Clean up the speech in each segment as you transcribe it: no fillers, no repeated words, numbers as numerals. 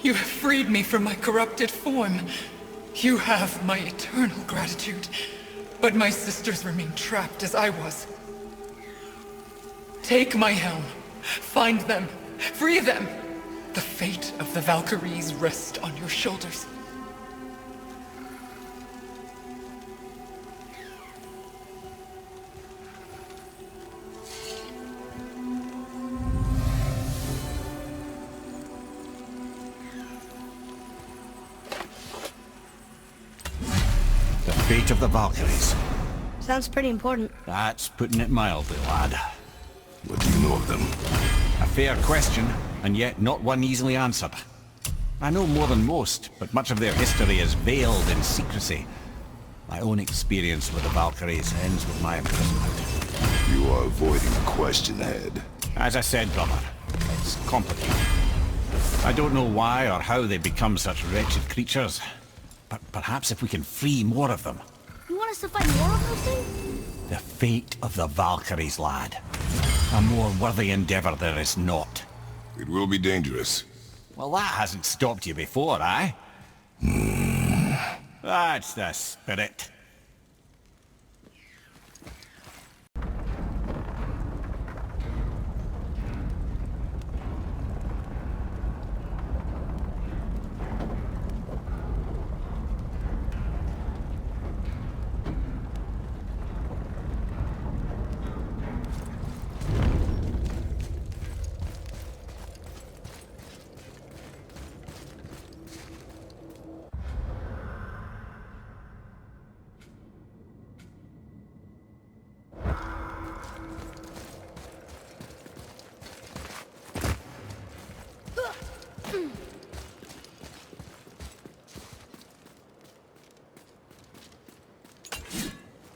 You have freed me from my corrupted form. You have my eternal gratitude. But my sisters remain trapped as I was. Take my helm. Find them. Free them. The fate of the Valkyries rests on your shoulders. The fate of the Valkyries. Sounds pretty important. That's putting it mildly, lad. What do you know of them? A fair question, and yet not one easily answered. I know more than most, but much of their history is veiled in secrecy. My own experience with the Valkyries ends with my imprisonment. You are avoiding the question, Head. As I said, brother, it's complicated. I don't know why or how they become such wretched creatures, but perhaps if we can free more of them. You want us to fight more of those things? The fate of the Valkyries, lad. A more worthy endeavor there is not. It will be dangerous, Well, that hasn't stopped you before, eh? That's the spirit.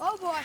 Oh boy.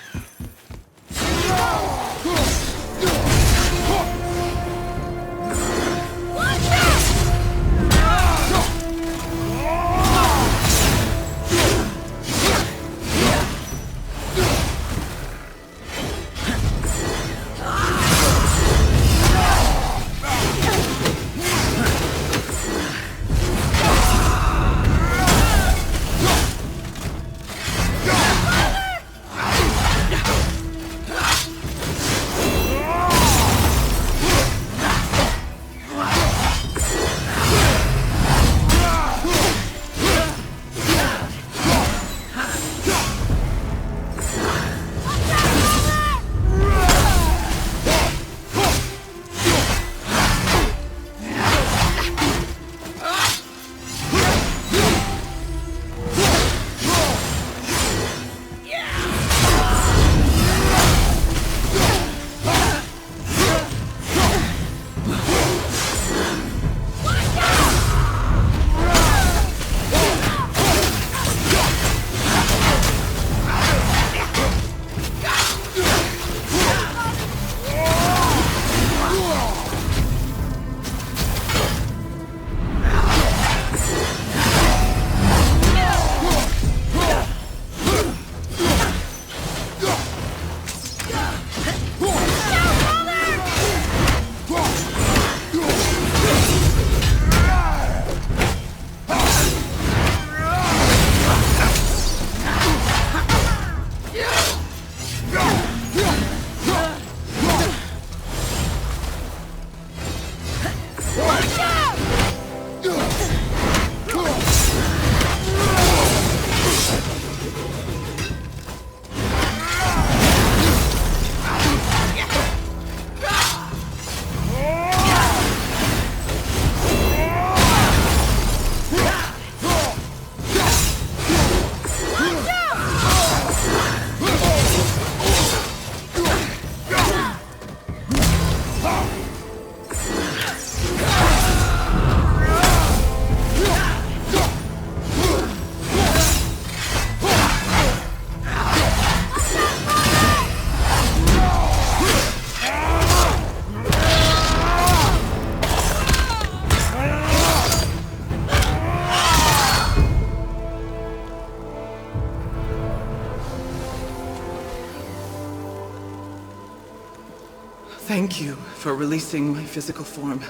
Thank you for releasing my physical form.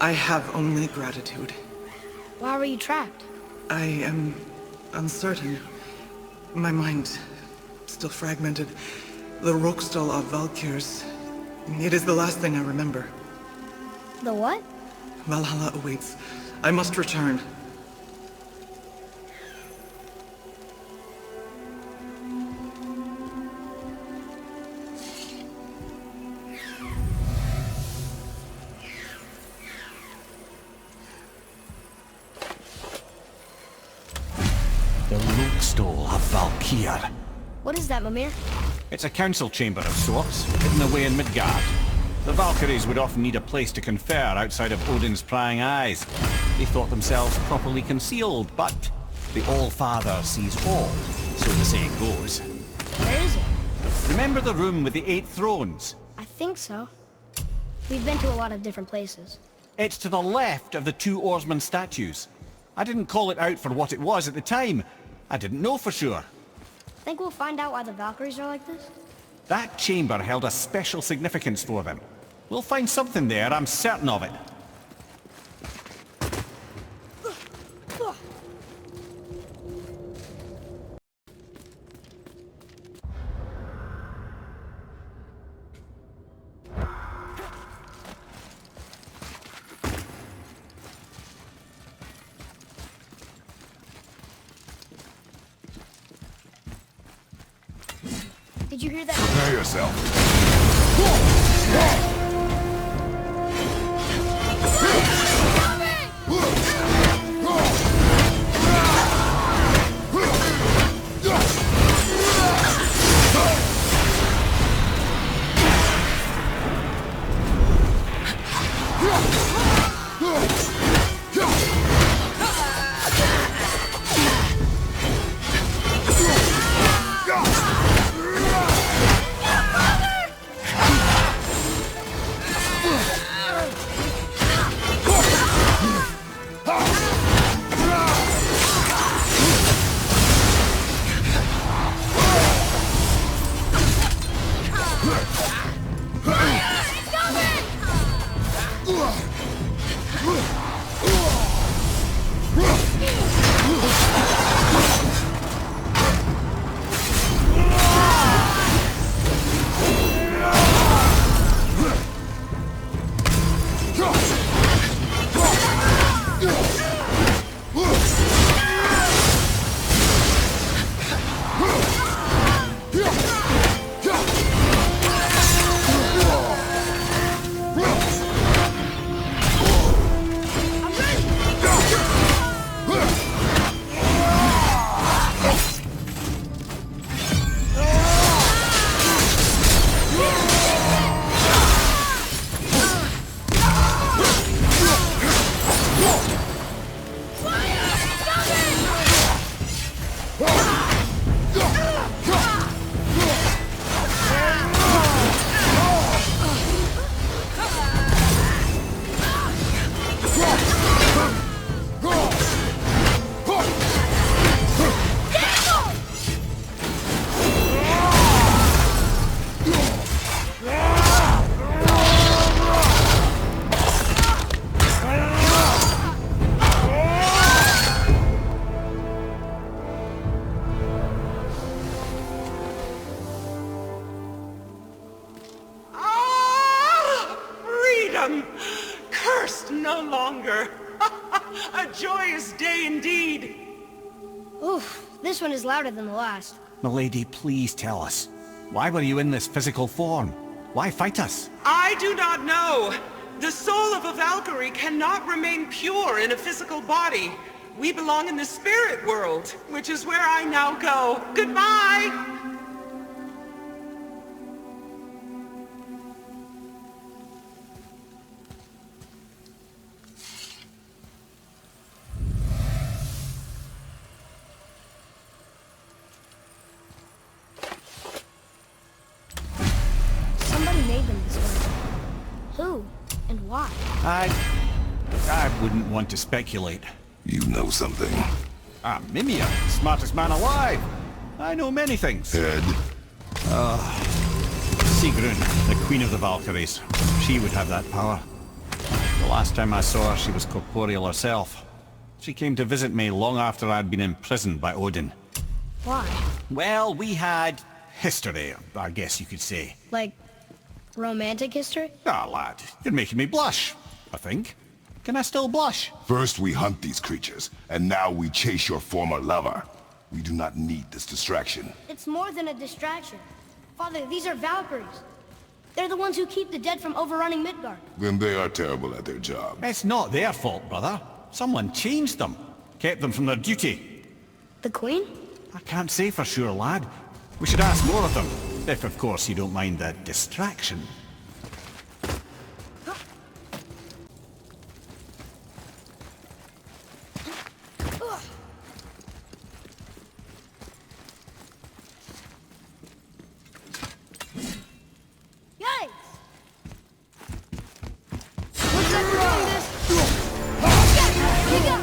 I have only gratitude. Why were you trapped? I am uncertain. My mind still fragmented. The Rokstal of Valkyrs. It is the last thing I remember. The what? Valhalla awaits. I must return. The Rokstal of Valkyrie. What is that, Mimir? It's a council chamber of sorts, hidden away in Midgard. The Valkyries would often need a place to confer outside of Odin's prying eyes. They thought themselves properly concealed, but the All-Father sees all, so the saying goes. Where is it? Remember the room with the 8 thrones? I think so. We've been to a lot of different places. It's to the left of the 2 oarsman statues. I didn't call it out for what it was at the time. I didn't know for sure. Think we'll find out why the Valkyries are like this? That chamber held a special significance for them. We'll find something there, I'm certain of it. you hear that? Prepare yourself. Cursed no longer. A joyous day indeed. Oof, this one is louder than the last. Milady, please tell us. Why were you in this physical form? Why fight us? I do not know. The soul of a Valkyrie cannot remain pure in a physical body. We belong in the spirit world, which is where I now go. Goodbye! Somebody made them this way. Who? And why? I wouldn't want to speculate. You know something. I'm Mimir, smartest man alive. I know many things. Head? Sigrun, the queen of the Valkyries. She would have that power. The last time I saw her, she was corporeal herself. She came to visit me long after I'd been imprisoned by Odin. Why? Well, we had history, I guess you could say. Like, romantic history? Ah, lad, you're making me blush, I think. Can I still blush? First we hunt these creatures, and now we chase your former lover. We do not need this distraction. It's more than a distraction. Father, these are Valkyries. They're the ones who keep the dead from overrunning Midgard. Then they are terrible at their job. It's not their fault, brother. Someone changed them. Kept them from their duty. The Queen? I can't say for sure, lad. We should ask more of them. If, of course, you don't mind the distraction. Yikes! Looks like we're doing this. Here we go!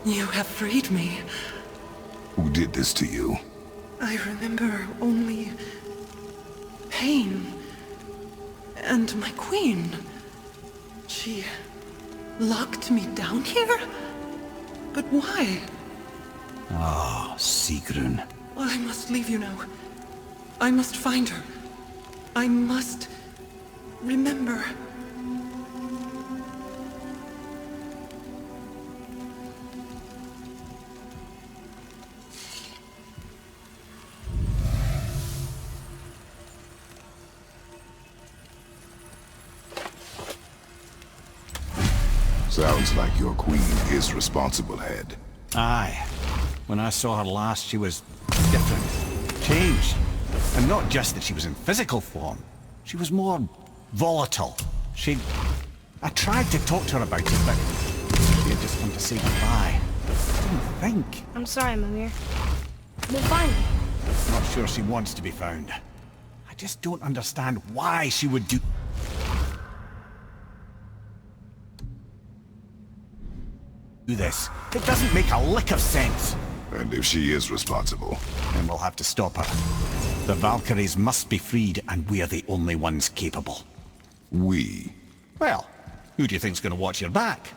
You have freed me. Who did this to you? I remember only pain. And my queen. She locked me down here? But why? Ah, SIGRUN. I must leave you now. I must find her. I must remember. Sounds like your queen is responsible, Head. Aye. When I saw her last, she was different. Changed. And not just that she was in physical form. She was more volatile. I tried to talk to her about it, but she had just come to say goodbye. I didn't think. I'm sorry, Mimir. We'll find her. Not sure she wants to be found. I just don't understand why she would do this. It doesn't make a lick of sense. And if she is responsible? Then we'll have to stop her. The Valkyries must be freed, and we're the only ones capable. We? Well, who do you think's gonna watch your back?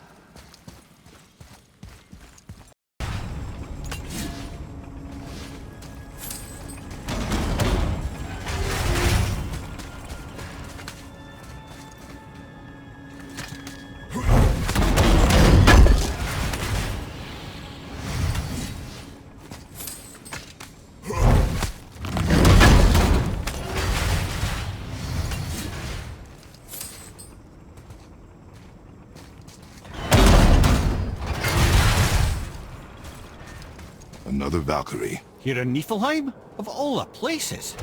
Another Valkyrie. Here in Niflheim? Of all the places.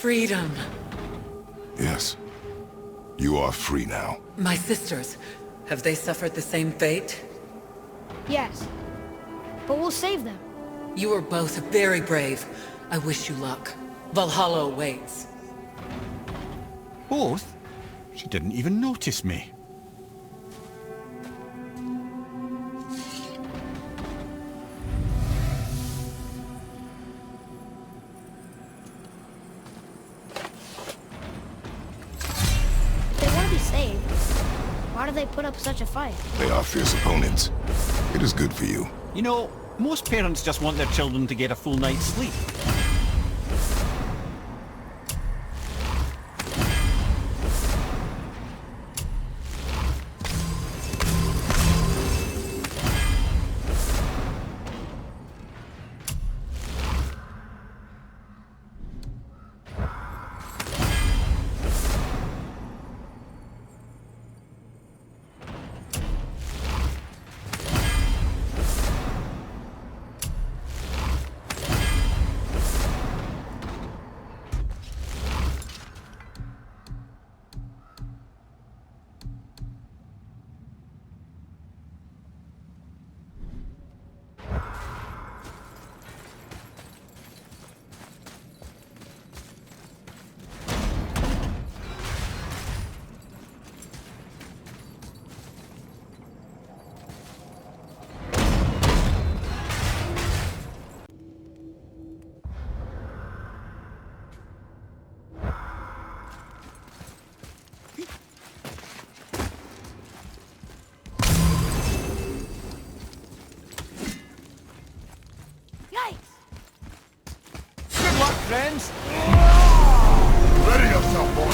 Freedom. Yes. You are free now. My sisters, have they suffered the same fate? Yes. But we'll save them. You are both very brave. I wish you luck. Valhalla awaits. Both? She didn't even notice me. Why do they put up such a fight? They are fierce opponents. It is good for you. You know, most parents just want their children to get a full night's sleep. friends? Ready yourself, boy!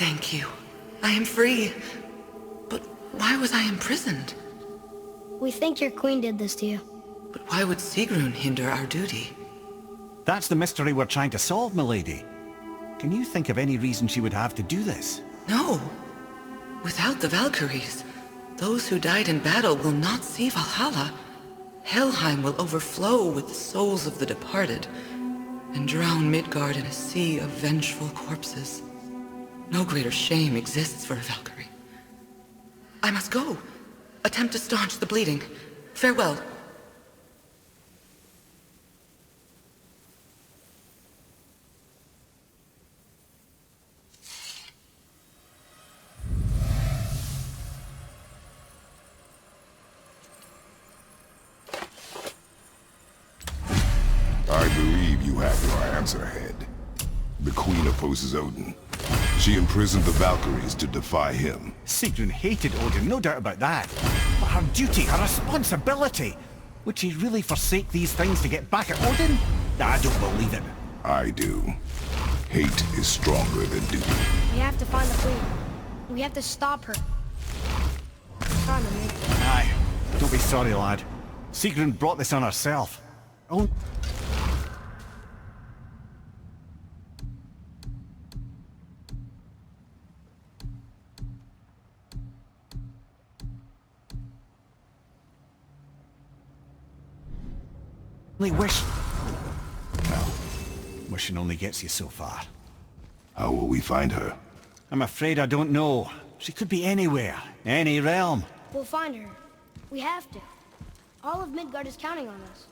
Thank you. I am free. But why was I imprisoned? We think your queen did this to you. But why would SIGRUN hinder our duty? That's the mystery we're trying to solve, milady. Can you think of any reason she would have to do this? No. Without the Valkyries, those who died in battle will not see Valhalla. Helheim will overflow with the souls of the departed, and drown Midgard in a sea of vengeful corpses. No greater shame exists for a Valkyrie. I must go. Attempt to staunch the bleeding. Farewell. I believe you have your answer, Head. The Queen opposes Odin. She imprisoned the Valkyries to defy him. Sigrun hated Odin, no doubt about that. But her duty, her responsibility. Would she really forsake these things to get back at Odin? I don't believe it. I do. Hate is stronger than duty. We have to find the queen. We have to stop her. Come on, mate. Aye. Don't be sorry, lad. Sigrun brought this on herself. Oh. Wish. Well, wishing only gets you so far. How will we find her? I'm afraid I don't know. She could be anywhere, any realm. We'll find her. We have to. All of Midgard is counting on us.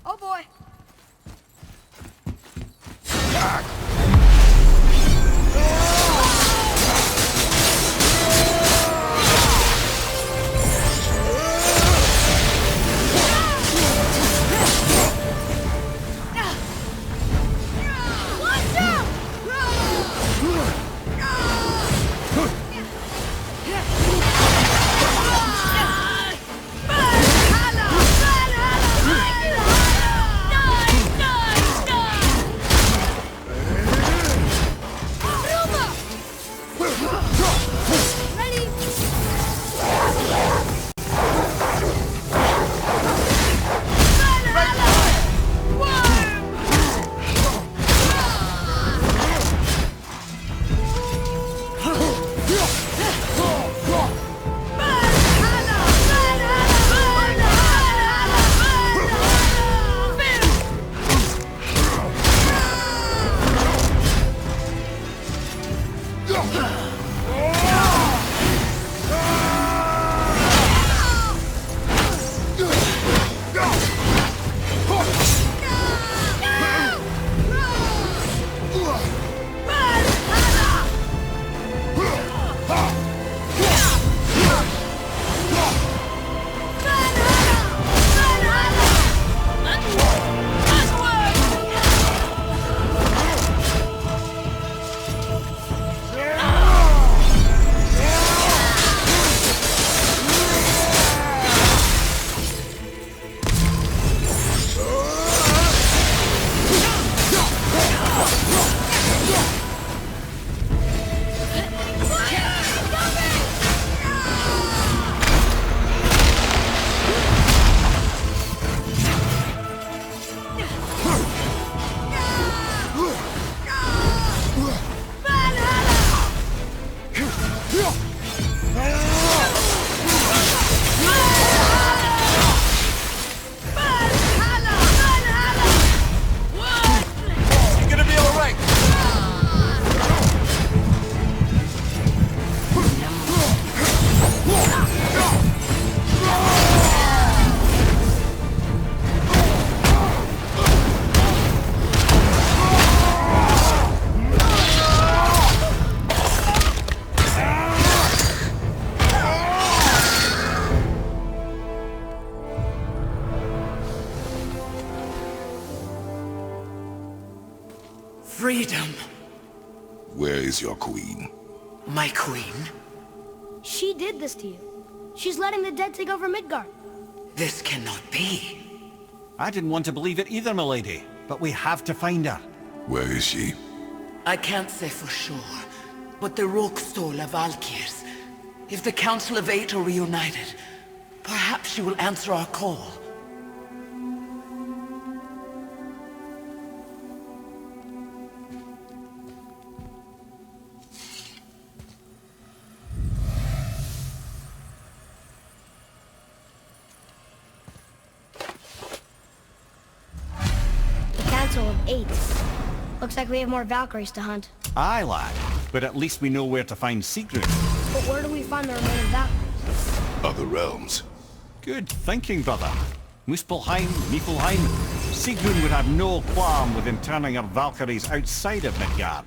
Oh boy! freedom. Where is your queen? My queen? She did this to you. She's letting the dead take over Midgard. This cannot be. I didn't want to believe it either, milady, but we have to find her. Where is she? I can't say for sure, but the Rokstol of Valkyrs. If the Council of Eight are reunited, perhaps she will answer our call. Of 8. Looks like we have more Valkyries to hunt. Aye, lad, but at least we know where to find SIGRUN. But where do we find the remaining Valkyries? Other realms. Good thinking, brother. Muspelheim, Niflheim. SIGRUN would have no qualm with interning her Valkyries outside of Midgard.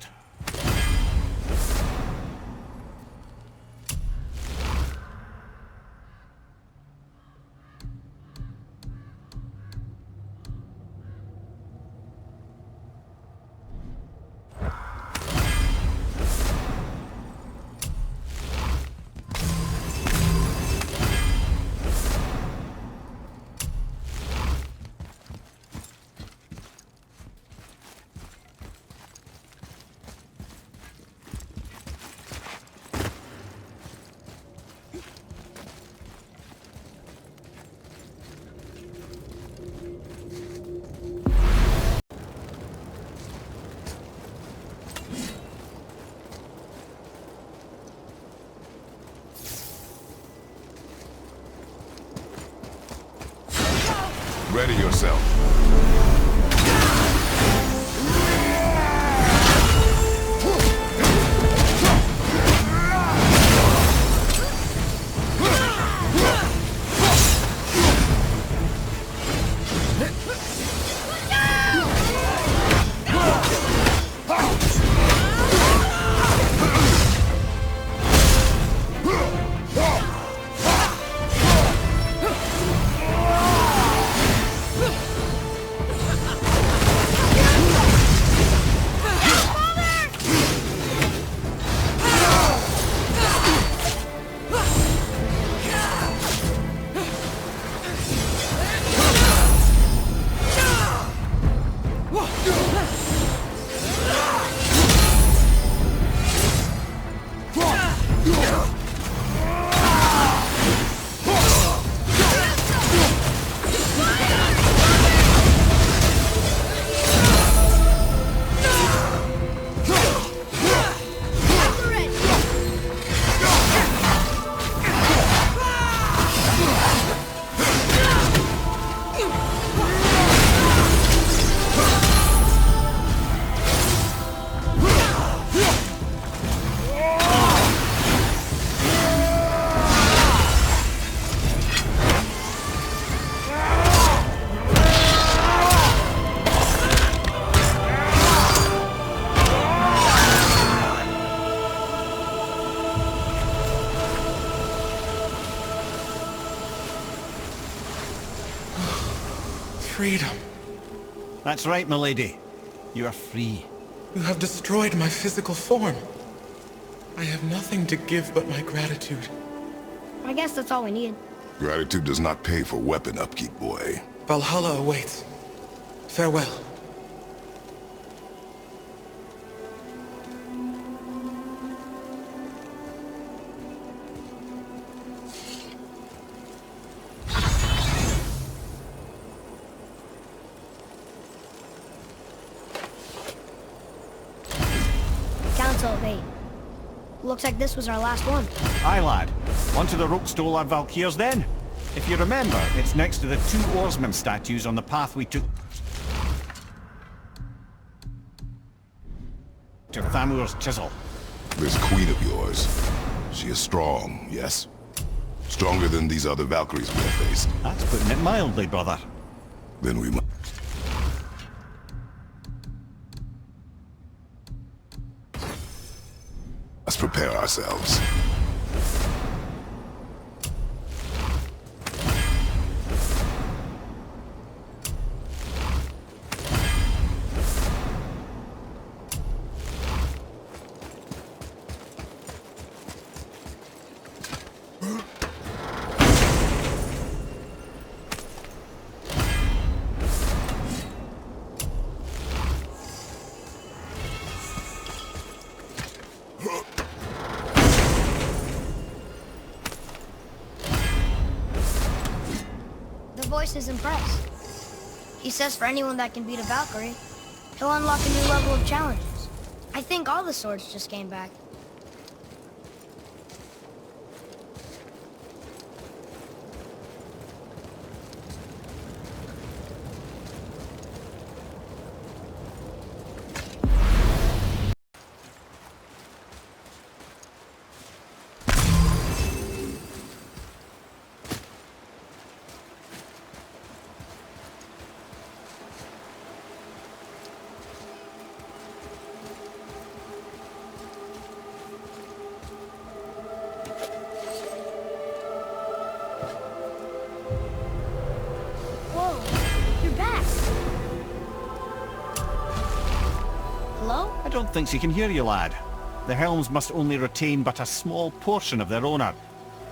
Ready yourself. Freedom. That's right, milady. You are free. You have destroyed my physical form. I have nothing to give but my gratitude. I guess that's all we need. Gratitude does not pay for weapon upkeep, boy. Valhalla awaits. Farewell. Council of 8. Looks like this was our last one. Aye, lad. On to the Rokstol of Valkyrs then. If you remember, it's next to the two oarsman statues on the path we took to Thamur's chisel. This queen of yours, she is strong, yes? Stronger than these other Valkyries we have faced. That's putting it mildly, brother. Then we must... Let's prepare ourselves. Argus is impressed. He says for anyone that can beat a Valkyrie, he'll unlock a new level of challenges. I think all the swords just came back. I don't think she can hear you, lad. The helms must only retain but a small portion of their owner.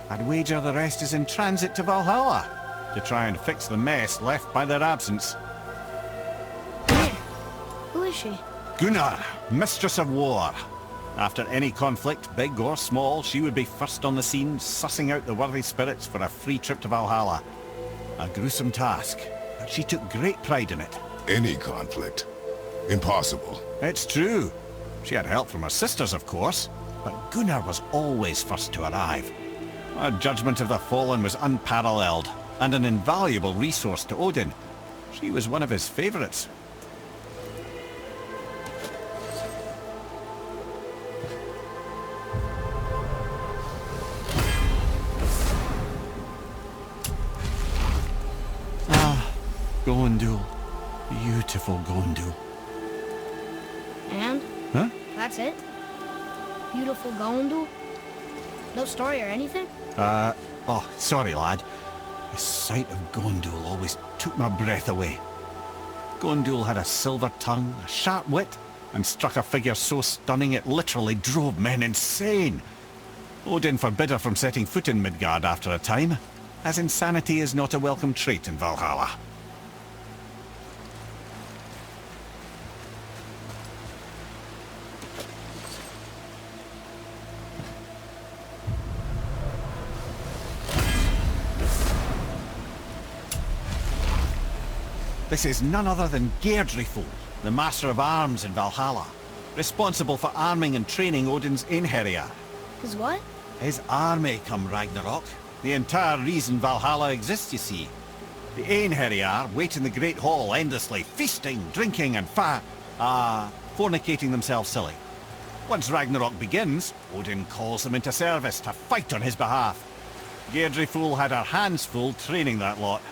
I'd wager the rest is in transit to Valhalla to try and fix the mess left by their absence. Who is she? GUNNR, Mistress of War. After any conflict, big or small, she would be first on the scene, sussing out the worthy spirits for a free trip to Valhalla. A gruesome task, but she took great pride in it. Any conflict? Impossible. It's true. She had help from her sisters, of course, but GUNNR was always first to arrive. Her judgment of the fallen was unparalleled, and an invaluable resource to Odin. She was one of his favourites. Ah, GONDUL. Beautiful GONDUL. And? Huh? That's it? Beautiful GONDUL? No story or anything? Oh, sorry, lad. The sight of GONDUL always took my breath away. GONDUL had a silver tongue, a sharp wit, and struck a figure so stunning it literally drove men insane. Odin forbid her from setting foot in Midgard after a time, as insanity is not a welcome trait in Valhalla. This is none other than GEIRDRIFUL, the Master of Arms in Valhalla, responsible for arming and training Odin's Einherjar. His what? His army come Ragnarok. The entire reason Valhalla exists, you see. The Einherjar wait in the Great Hall endlessly, feasting, drinking and fornicating themselves silly. Once Ragnarok begins, Odin calls them into service to fight on his behalf. GEIRDRIFUL had her hands full training that lot.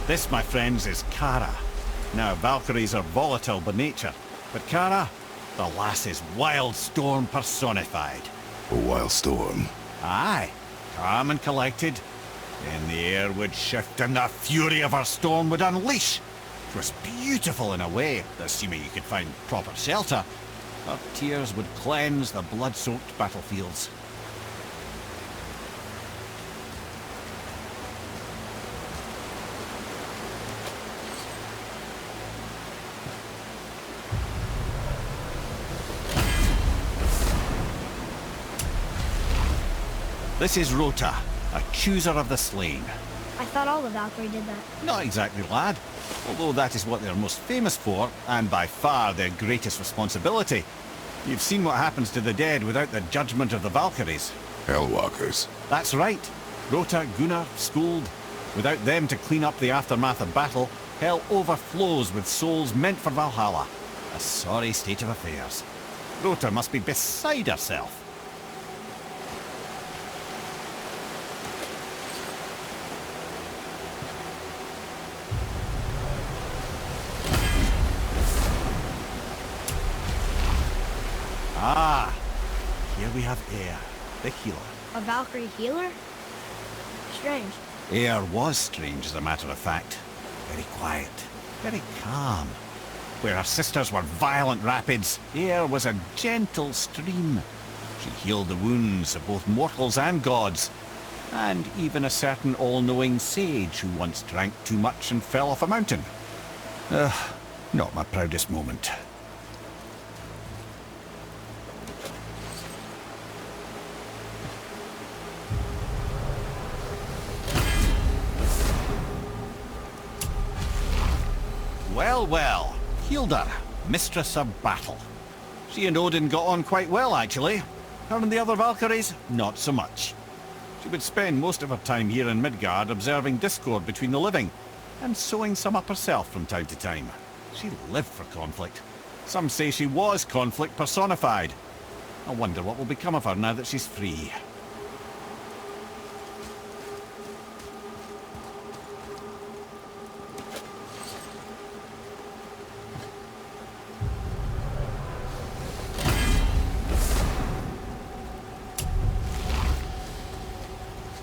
This, my friends, is Kara. Now, Valkyries are volatile by nature, but Kara, the lass is wild storm personified. A wild storm? Aye, calm and collected. Then the air would shift and the fury of her storm would unleash. It was beautiful in a way, assuming you could find proper shelter. Her tears would cleanse the blood-soaked battlefields. This is RÓTA, a chooser of the slain. I thought all the Valkyrie did that. Not exactly, lad. Although that is what they're most famous for, and by far their greatest responsibility. You've seen what happens to the dead without the judgment of the Valkyries. Hellwalkers. That's right. RÓTA, GUNNR, Skuld. Without them to clean up the aftermath of battle, hell overflows with souls meant for Valhalla. A sorry state of affairs. RÓTA must be beside herself. Ah, here we have Eir, the healer. A Valkyrie healer? Strange. Eir was strange, as a matter of fact. Very quiet, very calm. Where her sisters were violent rapids, Eir was a gentle stream. She healed the wounds of both mortals and gods, and even a certain all-knowing sage who once drank too much and fell off a mountain. Not my proudest moment. Well, well. HILDR, Mistress of Battle. She and Odin got on quite well, actually. Her and the other Valkyries, not so much. She would spend most of her time here in Midgard observing discord between the living, and sewing some up herself from time to time. She lived for conflict. Some say she was conflict personified. I wonder what will become of her now that she's free.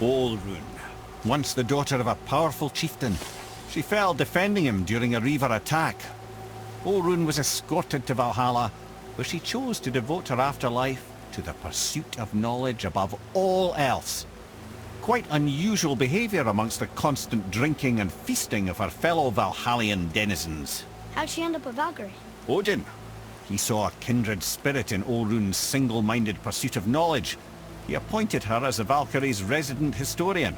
OLRUN, once the daughter of a powerful chieftain. She fell defending him during a Reaver attack. OLRUN was escorted to Valhalla, where she chose to devote her afterlife to the pursuit of knowledge above all else. Quite unusual behaviour amongst the constant drinking and feasting of her fellow Valhallian denizens. How'd she end up a Valkyrie? Odin. He saw a kindred spirit in OLRUN's single-minded pursuit of knowledge. He appointed her as the Valkyrie's resident historian.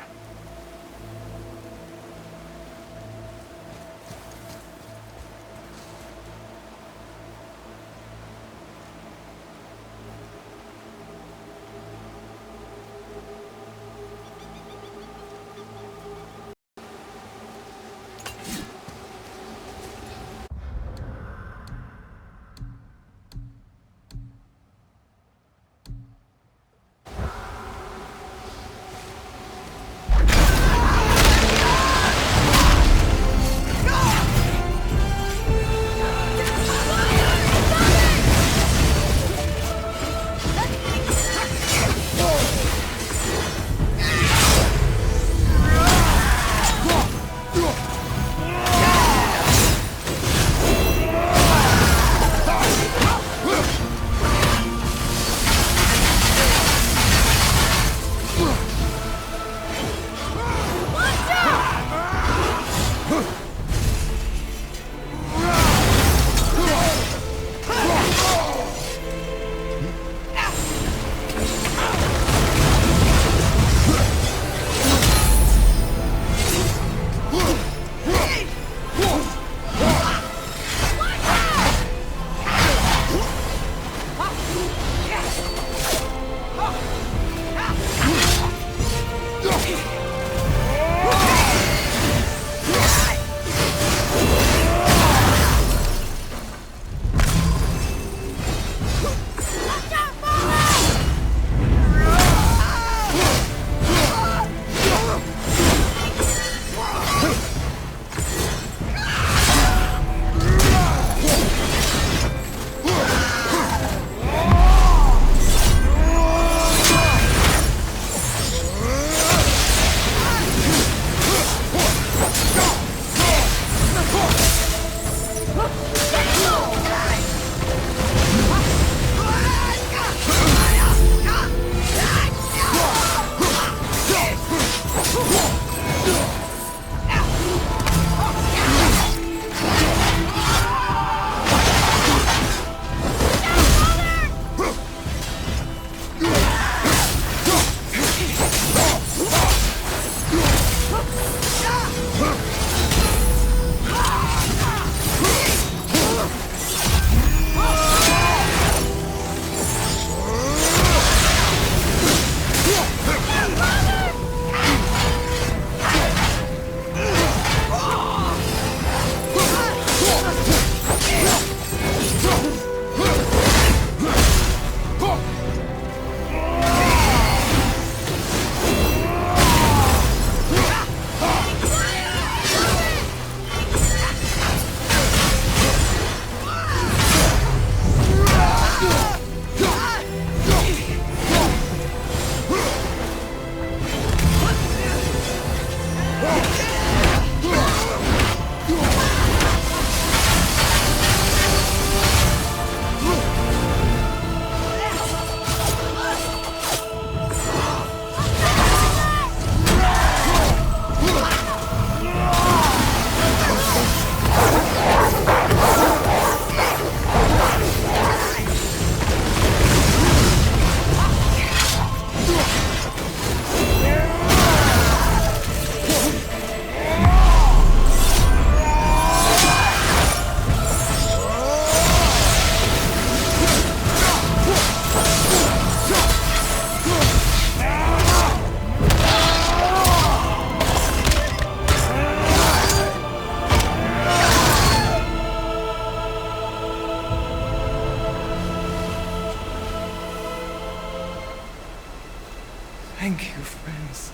Thank you, friends.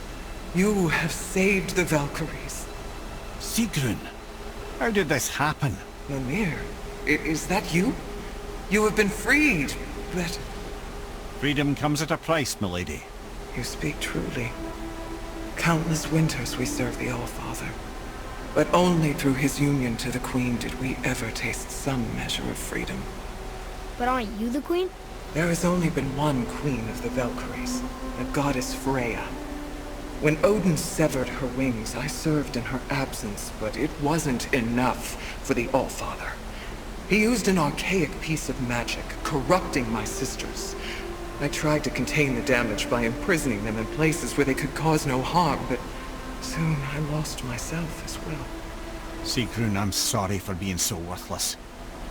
You have saved the Valkyries. Sigrun, how did this happen? Mimir, is that you? You have been freed, but... Freedom comes at a price, milady. You speak truly. Countless winters we served the All-Father. But only through his union to the Queen did we ever taste some measure of freedom. But aren't you the queen? There has only been one Queen of the Valkyries, the goddess Freya. When Odin severed her wings, I served in her absence, but it wasn't enough for the All-Father. He used an archaic piece of magic, corrupting my sisters. I tried to contain the damage by imprisoning them in places where they could cause no harm, but soon I lost myself as well. Sigrun, I'm sorry for being so worthless.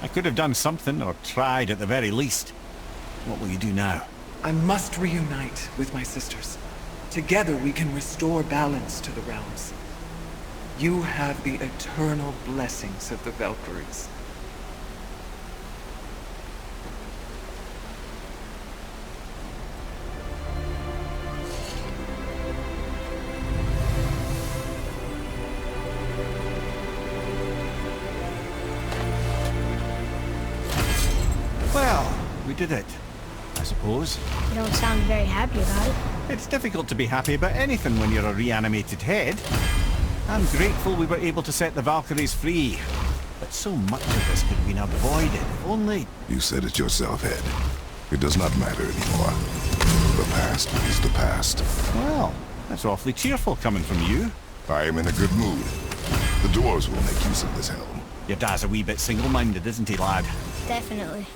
I could have done something, or tried at the very least. What will you do now? I must reunite with my sisters. Together we can restore balance to the realms. You have the eternal blessings of the Valkyries. Well, we did it, I suppose. You don't sound very happy about it. It's difficult to be happy about anything when you're a reanimated head. I'm grateful we were able to set the Valkyries free. But so much of this could have been avoided, if only... You said it yourself, Head. It does not matter anymore. The past is the past. Well, that's awfully cheerful coming from you. I am in a good mood. The dwarves will make use of this helm. Your dad's a wee bit single-minded, isn't he, lad? Definitely.